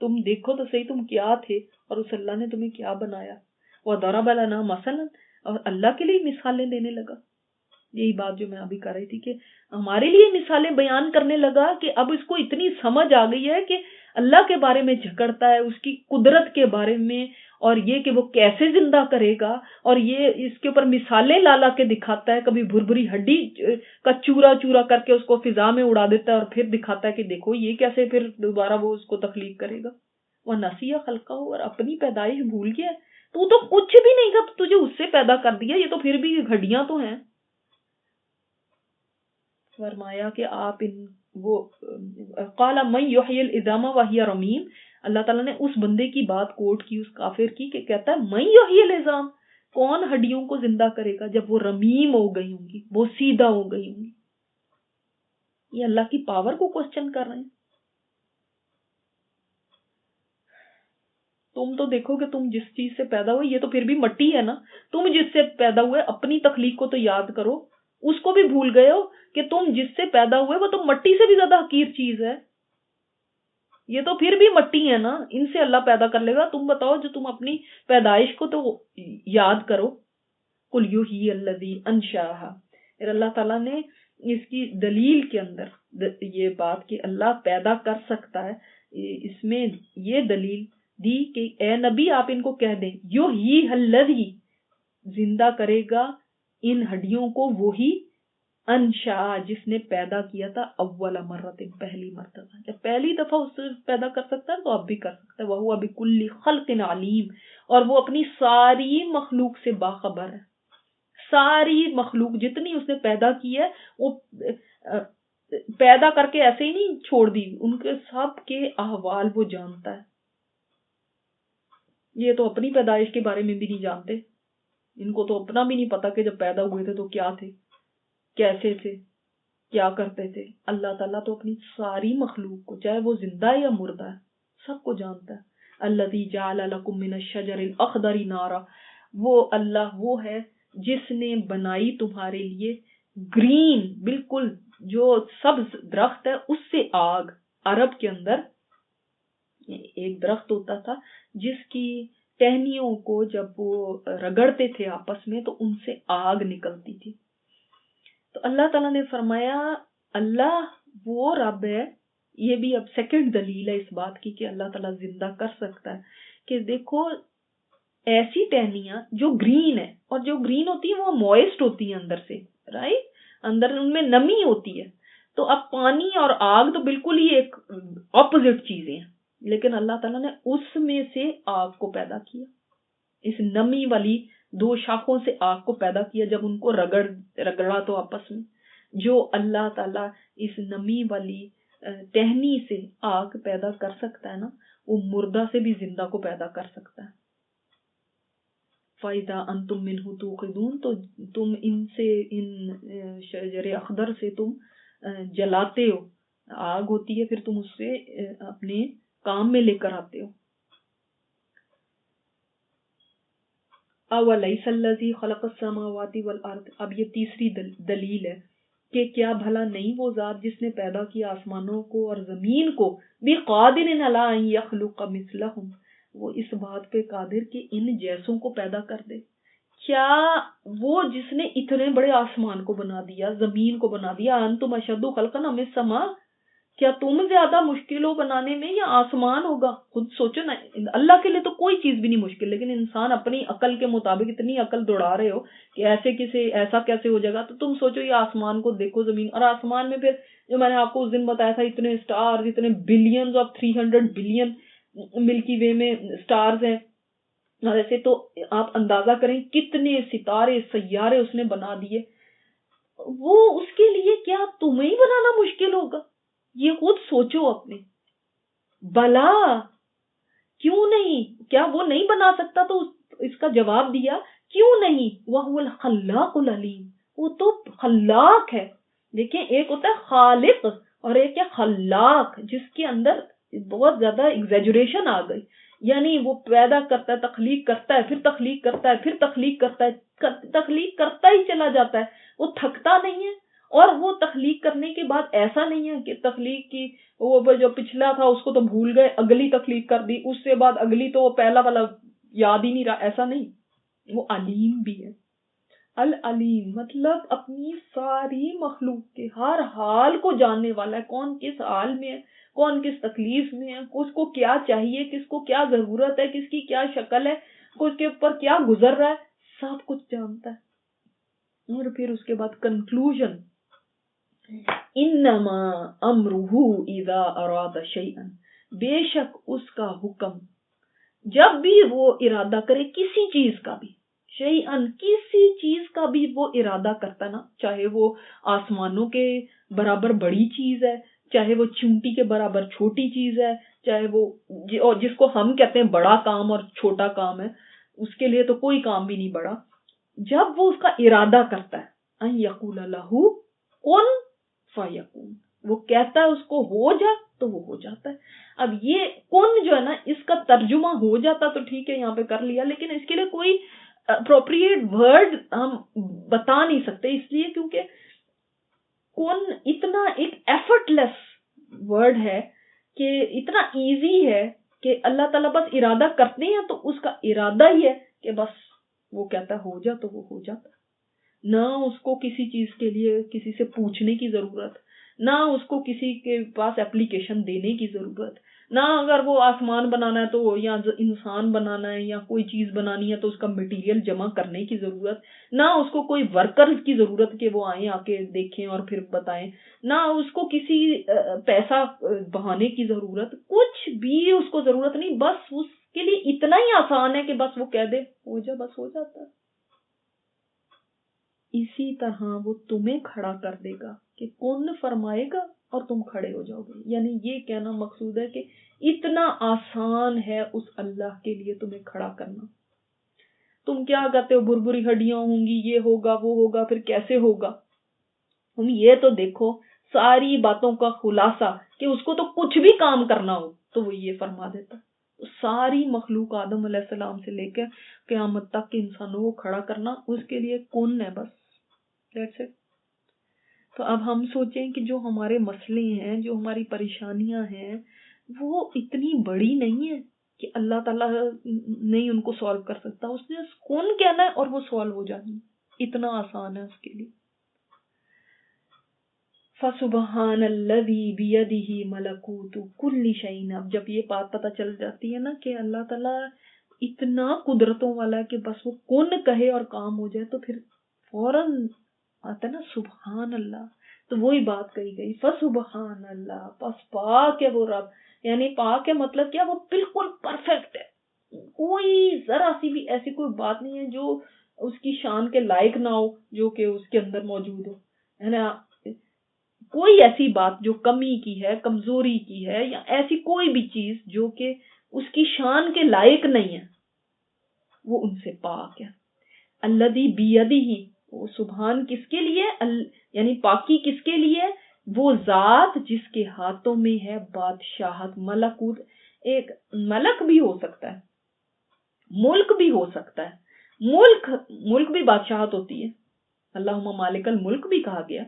تم دیکھو تو صحیح تم کیا تھے اور اس اللہ نے تمہیں کیا بنایا. وَضَرَبَ لَنَا مَثَلًا, اور اللہ کے لیے مثالیں دینے لگا. یہی بات جو میں ابھی کر رہی تھی کہ ہمارے لیے مثالیں بیان کرنے لگا کہ اب اس کو اتنی سمجھ آ گئی ہے کہ اللہ کے بارے میں جھکڑتا ہے, اس کی قدرت کے بارے میں, اور یہ کہ وہ کیسے زندہ کرے گا, اور یہ اس کے اوپر مثالیں لا لا کے دکھاتا ہے. کبھی بھری ہڈی کا چورا چورا کر کے اس کو فضا میں اڑا دیتا ہے اور پھر دکھاتا ہے کہ دیکھو یہ کیسے پھر دوبارہ وہ اس کو تخلیق کرے گا. وہ نسیہ خلقہ, اور اپنی پیدائش بھول گیا. تو کچھ بھی نہیں تھا, تجھے اس سے پیدا کر دیا, یہ تو پھر بھی ہڈیاں تو ہیں. فرمایا کہ آپ قال من یحیی العظام وہی رمیم, اللہ تعالیٰ نے اس بندے کی بات کوٹ کی, اس کافر کی, کہ کہتا ہے من یحیی العظام, کون ہڈیوں کو زندہ کرے گا جب وہ رمیم ہو گئی ہوں گی, وہ سیدھا ہو گئی ہوں گی. یہ اللہ کی پاور کو کوسچن کر رہے ہیں. تم تو دیکھو کہ تم جس چیز سے پیدا ہوئے, یہ تو پھر بھی مٹی ہے نا, تم جس سے پیدا ہوئے اپنی تخلیق کو تو یاد کرو, اس کو بھی بھول گئے ہو کہ تم جس سے پیدا ہوئے وہ تو مٹی سے بھی زیادہ حقیر چیز ہے. یہ تو پھر بھی مٹی ہے نا, ان سے اللہ پیدا کر لے گا. تم بتاؤ جو تم اپنی پیدائش کو تو یاد کرو. قل یحیی الذی انشأہا, پھر اللہ تعالیٰ نے اس کی دلیل کے اندر یہ بات کہ اللہ پیدا کر سکتا ہے, اس میں یہ دلیل دی کہ اے نبی آپ ان کو کہہ دیں یحیی الذی, زندہ کرے گا ان ہڈیوں کو وہی, انشاء جس نے پیدا کیا تھا, اول مرت پہلی مرتبہ, جب پہلی دفعہ اس سے پیدا کر سکتا ہے تو اب بھی کر سکتا ہے. وہو بکل خلق علیم, اور وہ اپنی ساری مخلوق سے باخبر ہے. ساری مخلوق جتنی اس نے پیدا کی ہے وہ پیدا کر کے ایسے ہی نہیں چھوڑ دی, ان کے سب کے احوال وہ جانتا ہے. یہ تو اپنی پیدائش کے بارے میں بھی نہیں جانتے, ان کو تو اپنا بھی نہیں پتا کہ جب پیدا ہوئے تھے تو کیا تھے, کیسے تھے, کیا کرتے تھے. اللہ تعالیٰ تو اپنی ساری مخلوق کو, چاہے وہ زندہ ہے یا مردہ ہے, سب کو جانتا ہے. الذی جعل لکم من الشجر الاخضر نارا, وہ اللہ وہ ہے جس نے بنائی تمہارے لیے گرین, بالکل جو سبز درخت ہے اس سے آگ. عرب کے اندر ایک درخت ہوتا تھا جس کی ٹہنیوں کو جب وہ رگڑتے تھے آپس میں تو ان سے آگ نکلتی تھی. تو اللہ تعالیٰ نے فرمایا اللہ وہ رب ہے. یہ بھی اب سیکنڈ دلیل ہے اس بات کی کہ اللہ تعالیٰ زندہ کر سکتا ہے, کہ دیکھو ایسی ٹہنیاں جو گرین ہے, اور جو گرین ہوتی ہیں وہ موئسٹ ہوتی ہیں اندر سے, رائٹ, اندر ان میں نمی ہوتی ہے. تو اب پانی اور آگ تو بالکل ہی ایک اپوزٹ چیزیں ہیں, لیکن اللہ تعالیٰ نے اس میں سے آگ کو پیدا کیا, اس نمی والی دو شاخوں سے آگ کو پیدا کیا. جب ان کو رگڑا تو آپس میں, جو اللہ تعالیٰ اس نمی والی ٹہنی سے آگ پیدا کر سکتا ہے نا, وہ مردہ سے بھی زندہ کو پیدا کر سکتا ہے. فَإِذَا أَنْتُمْ مِنْهُ تُوقِدُونَ, تو تم ان سے, ان شجر اخضر سے تم جلاتے ہو, آگ ہوتی ہے, پھر تم اس سے اپنے کام میں لے کر آتے ہو. أَوَلَيْسَ الَّذِي خَلَقَ السَّمَاوَاتِ وَالْأَرْضِ, اب یہ تیسری دلیل ہے کہ کیا بھلا نہیں وہ ذات جس نے پیدا کیا آسمانوں کو اور زمین کو, بِقَادِرٍ عَلَىٰ أَن يَخْلُقَ مِثْلَهُمْ, وہ اس بات پہ قادر کہ ان جیسوں کو پیدا کر دے. کیا وہ جس نے اتنے بڑے آسمان کو بنا دیا, زمین کو بنا دیا, أَنْتُمْ أَشَدُّ خَلْقًا أَمِ السَّمَاءُ, کیا تم زیادہ مشکل ہو بنانے میں یا آسمان ہوگا؟ خود سوچو نا, اللہ کے لیے تو کوئی چیز بھی نہیں مشکل, لیکن انسان اپنی عقل کے مطابق اتنی عقل دوڑا رہے ہو کہ ایسا کیسے ہو جائے گا. تو تم سوچو یہ آسمان کو دیکھو, زمین, اور آسمان میں پھر جو میں نے آپ کو اس دن بتایا تھا اتنے اسٹارز, اتنے بلینز آف 300 بلین ملکی وے میں اسٹارز ہیں. اور ایسے تو آپ اندازہ کریں کتنے ستارے سیارے اس نے بنا دیے. وہ اس کے لیے کیا تمہیں بنانا مشکل ہوگا؟ یہ خود سوچو اپنے. بلا کیوں نہیں, کیا وہ نہیں بنا سکتا؟ تو اس کا جواب دیا کیوں نہیں, وَهُوَ الْخَلَّاقُ الْعَلِيمُ, وہ تو خلاق ہے. دیکھیں ایک ہوتا ہے خالق اور ایک ہے خلاق, جس کے اندر بہت زیادہ ایگزیجریشن آ گئی. یعنی وہ پیدا کرتا ہے, تخلیق کرتا ہے, پھر تخلیق کرتا ہے, پھر تخلیق کرتا ہے, تخلیق کرتا ہی چلا جاتا ہے, وہ تھکتا نہیں ہے. اور وہ تخلیق کرنے کے بعد ایسا نہیں ہے کہ تخلیق کی وہ جو پچھلا تھا اس کو تو بھول گئے، اگلی تخلیق کر دی، اس سے بعد اگلی تو وہ پہلا والا یاد ہی نہیں رہا، ایسا نہیں. وہ علیم بھی ہے. العلیم مطلب اپنی ساری مخلوق کے ہر حال کو جاننے والا ہے، کون کس حال میں ہے، کون کس تکلیف میں ہے، اس کو کیا چاہیے، کس کو کیا ضرورت ہے، کس کی کیا شکل ہے، اس کے اوپر کیا گزر رہا ہے، سب کچھ جانتا ہے. اور پھر اس کے بعد کنکلوژن، انما امرہ اذا اراد شیئا، بے شک اس کا حکم جب بھی وہ ارادہ کرے کسی چیز کا بھی، شیئن کسی چیز کا بھی وہ ارادہ کرتا نا، چاہے وہ آسمانوں کے برابر بڑی چیز ہے، چاہے وہ چونٹی کے برابر چھوٹی چیز ہے، چاہے وہ جس کو ہم کہتے ہیں بڑا کام اور چھوٹا کام ہے، اس کے لیے تو کوئی کام بھی نہیں بڑا. جب وہ اس کا ارادہ کرتا ہے ان یقول لہ کن فیکون، وہ کہتا ہے اس کو ہو جا تو وہ ہو جاتا ہے. اب یہ کن جو ہے نا، اس کا ترجمہ ہو جاتا تو ٹھیک ہے یہاں پہ کر لیا، لیکن اس کے لیے کوئی اپروپریٹ ورڈ ہم بتا نہیں سکتے، اس لیے کیونکہ کن اتنا ایک ایفرٹ لیس ورڈ ہے کہ اتنا ایزی ہے کہ اللہ تعالیٰ بس ارادہ کرتے ہیں تو اس کا ارادہ ہی ہے کہ بس وہ کہتا ہے ہو جا تو وہ ہو جاتا. نہ اس کو کسی چیز کے لیے کسی سے پوچھنے کی ضرورت، نہ اس کو کسی کے پاس اپلیکیشن دینے کی ضرورت، نہ اگر وہ آسمان بنانا ہے تو یا انسان بنانا ہے یا کوئی چیز بنانی ہے تو اس کا مٹیریل جمع کرنے کی ضرورت، نہ اس کو کوئی ورکرز کی ضرورت کہ وہ آئیں آ کے دیکھیں اور پھر بتائیں، نہ اس کو کسی پیسہ بہانے کی ضرورت، کچھ بھی اس کو ضرورت نہیں. بس اس کے لیے اتنا ہی آسان ہے کہ بس وہ کہہ دے ہو جا، بس ہو جاتا ہے. اسی طرح وہ تمہیں کھڑا کر دے گا کہ کون فرمائے گا اور تم کھڑے ہو جاؤ گے. یعنی یہ کہنا مقصود ہے کہ اتنا آسان ہے اس اللہ کے لیے تمہیں کھڑا کرنا. تم کیا کہتے ہو بری ہڈیاں ہوں گی، یہ ہوگا وہ ہوگا، پھر کیسے ہوگا؟ تم یہ تو دیکھو ساری باتوں کا خلاصہ کہ اس کو تو کچھ بھی کام کرنا ہو تو وہ یہ فرما دیتا. ساری مخلوق آدم علیہ السلام سے لے کے قیامت تک کے انسانوں کو کھڑا کرنا اس کے لیے کون ہے، بس دیٹس اٹ. تو اب ہم سوچیں کہ جو ہمارے مسئلے ہیں، جو ہماری پریشانیاں ہیں، وہ اتنی بڑی نہیں ہے کہ اللہ تعالیٰ نہیں ان کو سالو کر سکتا. اس نے کون کہنا ہے اور وہ سالو ہو جانی، اتنا آسان ہے اس کے لیے. فَسُبْحَانَ الَّذِي بِيَدِهِ مَلَكُوتُ كُلِّ شَيْءٍ. اب جب یہ بات پتہ چل جاتی ہے نا کہ اللہ تعالیٰ اتنا قدرتوں والا ہے کہ بس وہ کون کہے اور کام ہو جائے، تو پھر فوراً آتا ہے نا سبحان اللہ. تو وہی بات کہی گئی فسبحان اللہ، پس پاک ہے وہ رب. یعنی پاک ہے مطلب کیا، وہ بالکل پرفیکٹ ہے، کوئی ذرا سی بھی ایسی کوئی بات نہیں ہے جو اس کی شان کے لائق نہ ہو جو کہ اس کے اندر موجود ہو. ہے نا، کوئی ایسی بات جو کمی کی ہے، کمزوری کی ہے، یا ایسی کوئی بھی چیز جو کہ اس کی شان کے لائق نہیں ہے، وہ ان سے پاک ہے. الذی بیدہ، وہ سبحان کس کے لیے، یعنی پاکی کس کے لیے، وہ ذات جس کے ہاتھوں میں ہے بادشاہت. ملکوت، ایک ملک بھی ہو سکتا ہے، ملک بھی ہو سکتا ہے. ملک بھی بادشاہت ہوتی ہے، اللہم مالک الملک بھی کہا گیا.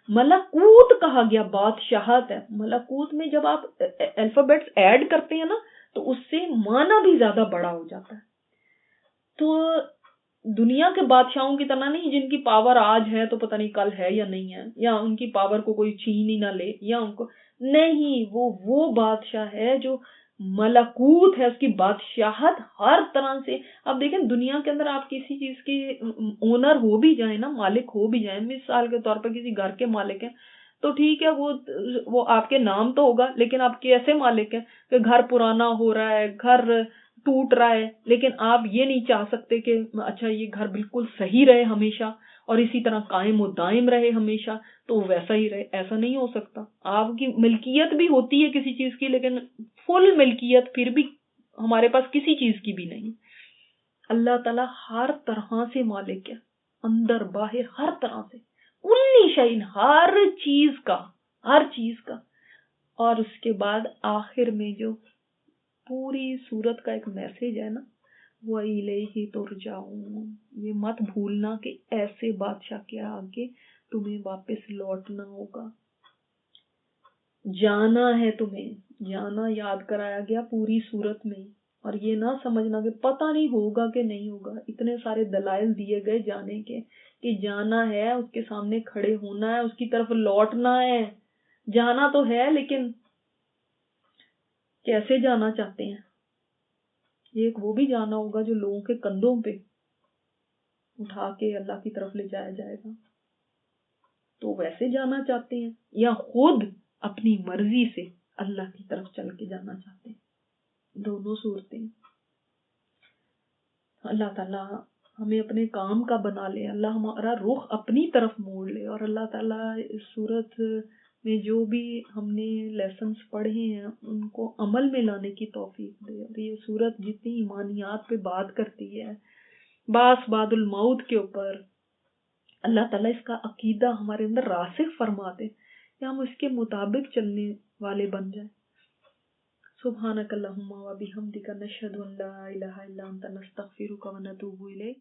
ملکوت کہا گیا بادشاہت ہے. ملکوت میں جب آپ الفابیٹس ایڈ کرتے ہیں نا تو اس سے معنی بھی زیادہ بڑا ہو جاتا ہے. تو دنیا کے بادشاہوں کی طرح نہیں جن کی پاور آج ہے تو پتہ نہیں کل ہے یا نہیں ہے، یا ان کی پاور کو کوئی چھین ہی نہ لے، یا ان کو نہیں، وہ بادشاہ ہے جو ملکوت ہے، اس کی بادشاہت ہر طرح سے. اب دیکھیں دنیا کے اندر آپ کسی چیز کے اونر ہو بھی جائیں نا، مالک ہو بھی جائیں، مثال کے طور پر کسی گھر کے مالک ہیں تو ٹھیک ہے، وہ آپ کے نام تو ہوگا، لیکن آپ کیسے مالک ہیں کہ گھر پرانا ہو رہا ہے، گھر ٹوٹ رہا ہے، لیکن آپ یہ نہیں چاہ سکتے کہ اچھا یہ گھر بالکل صحیح رہے ہمیشہ اور اسی طرح قائم و دائم رہے ہمیشہ، تو ویسا ہی رہے. ایسا نہیں ہو سکتا. آپ کی ملکیت بھی ہوتی ہے کسی چیز کی، لیکن فل ملکیت پھر بھی ہمارے پاس کسی چیز کی بھی نہیں. اللہ تعالیٰ ہر طرح سے مالک ہے، اندر باہر ہر طرح سے، کل شیء، ہر چیز کا. اور اس کے بعد آخر میں جو پوری سورت کا ایک میسج ہے نا، وَإِلَيْهِ تُرْجَعُونَ، یہ مت بھولنا کہ ایسے بادشاہ کے آگے تمہیں واپس لوٹنا ہوگا، جانا ہے تمہیں، جانا یاد کرایا گیا پوری صورت میں. اور یہ نہ سمجھنا کہ پتہ نہیں ہوگا کہ نہیں ہوگا، اتنے سارے دلائل دیے گئے جانے کے کہ جانا ہے، اس کے سامنے کھڑے ہونا ہے، اس کی طرف لوٹنا ہے. جانا تو ہے لیکن کیسے جانا چاہتے ہیں؟ ایک وہ بھی جانا ہوگا جو لوگوں کے کندھوں پہ اٹھا کے اللہ کی طرف لے جایا جائے گا، تو ویسے جانا چاہتے ہیں یا خود اپنی مرضی سے اللہ کی طرف چل کے جانا چاہتے ہیں؟ دونوں صورتیں. اللہ تعالیٰ ہمیں اپنے کام کا بنا لے، اللہ ہمارا رخ اپنی طرف موڑ لے، اور اللہ تعالیٰ اس صورت میں جو بھی ہم نے لیسنز پڑھے ہیں ان کو عمل میں لانے کی توفیق دے. اور یہ صورت جتنی ایمانیات پہ بات کرتی ہے، باس بعد الموت کے اوپر، اللہ تعالیٰ اس کا عقیدہ ہمارے اندر راسخ فرما دے کہ ہم اس کے مطابق چلنے والے بن جائیں. سبحانک اللہم و بحمدک نشہد ان لا الہ الا انت نستغفرک و نتوب الیک.